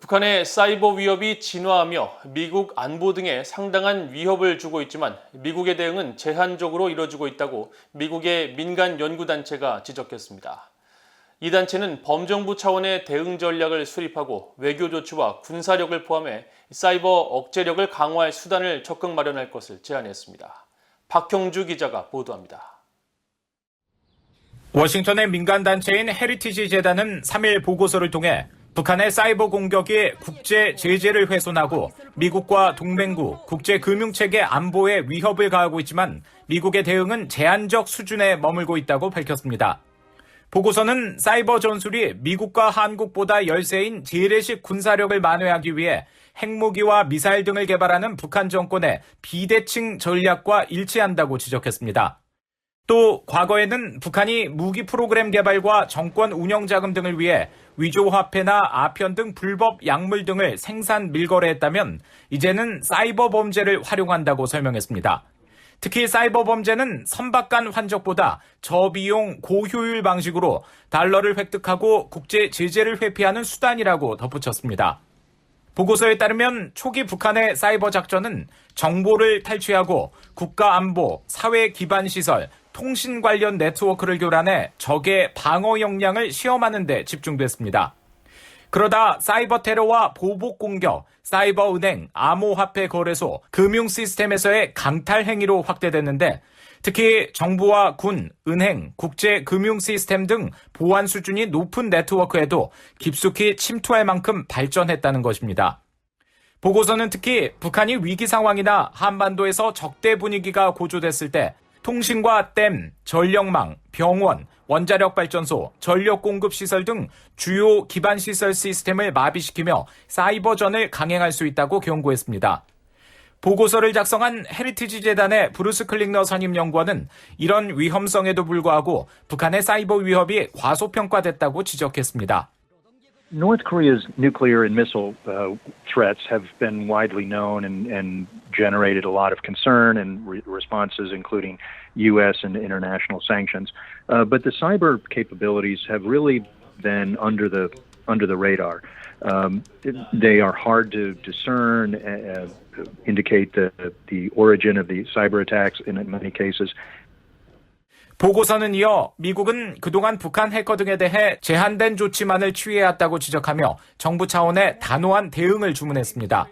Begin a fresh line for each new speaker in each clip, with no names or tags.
북한의 사이버 위협이 진화하며 미국 안보 등에 상당한 위협을 주고 있지만 미국의 대응은 제한적으로 이뤄지고 있다고 미국의 민간 연구단체가 지적했습니다. 이 단체는 범정부 차원의 대응 전략을 수립하고 외교 조치와 군사력을 포함해 사이버 억제력을 강화할 수단을 적극 마련할 것을 제안했습니다. 박형주 기자가 보도합니다.
워싱턴의 민간단체인 헤리티지 재단은 3일 보고서를 통해 북한의 사이버 공격이 국제 제재를 훼손하고 미국과 동맹국, 국제금융체계 안보에 위협을 가하고 있지만 미국의 대응은 제한적 수준에 머물고 있다고 밝혔습니다. 보고서는 사이버 전술이 미국과 한국보다 열세인 재래식 군사력을 만회하기 위해 핵무기와 미사일 등을 개발하는 북한 정권의 비대칭 전략과 일치한다고 지적했습니다. 또 과거에는 북한이 무기 프로그램 개발과 정권 운영 자금 등을 위해 위조화폐나 아편 등 불법 약물 등을 생산 밀거래했다면 이제는 사이버 범죄를 활용한다고 설명했습니다. 특히 사이버 범죄는 선박간 환적보다 저비용 고효율 방식으로 달러를 획득하고 국제 제재를 회피하는 수단이라고 덧붙였습니다. 보고서에 따르면 초기 북한의 사이버 작전은 정보를 탈취하고 국가 안보, 사회 기반 시설, 통신 관련 네트워크를 교란해 적의 방어 역량을 시험하는 데 집중됐습니다. 그러다 사이버 테러와 보복 공격, 사이버 은행, 암호화폐 거래소, 금융 시스템에서의 강탈 행위로 확대됐는데 특히 정부와 군, 은행, 국제 금융 시스템 등 보안 수준이 높은 네트워크에도 깊숙이 침투할 만큼 발전했다는 것입니다. 보고서는 특히 북한이 위기 상황이나 한반도에서 적대 분위기가 고조됐을 때 통신과 댐, 전력망, 병원, 원자력 발전소, 전력 공급 시설 등 주요 기반 시설 시스템을 마비시키며 사이버전을 강행할 수 있다고 경고했습니다. 보고서를 작성한 헤리티지 재단의 브루스 클링너 선임연구원은 이런 위험성에도 불구하고 북한의 사이버 위협이 과소평가됐다고 지적했습니다.
North Korea's nuclear and missile threats have been widely known and generated a lot of concern and responses, including U.S. and international sanctions. But the cyber capabilities have really been under the radar. They are hard to discern, indicate the origin of the cyber attacks in many cases.
보고서는 이어 미국은 그동안 북한 해커 등에 대해 제한된 조치만을 취해왔다고 지적하며 정부 차원의 단호한 대응을 주문했습니다.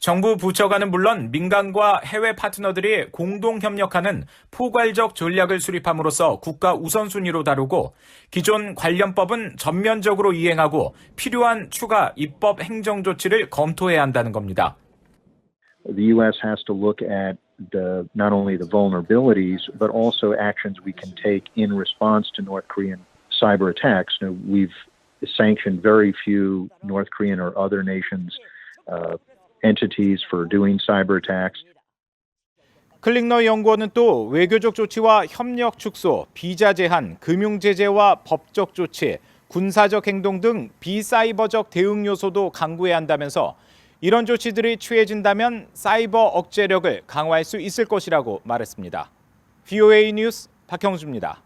정부 부처가는 물론 민간과 해외 파트너들이 공동 협력하는 포괄적 전략을 수립함으로써 국가 우선순위로 다루고 기존 관련법은 전면적으로 이행하고 필요한 추가 입법 행정 조치를 검토해야 한다는 겁니다.
The U.S. has to look at not only the vulnerabilities, but also actions we can take in response to North Korean cyber attacks. We've sanctioned very few North Korean or other nations' entities for doing cyber attacks.
클링너 연구원은 또 외교적 조치와 협력 축소, 비자 제한, 금융 제재와 법적 조치, 군사적 행동 등 비사이버적 대응 요소도 강구해야 한다면서 이런 조치들이 취해진다면 사이버 억제력을 강화할 수 있을 것이라고 말했습니다. VOA 뉴스 박형주입니다.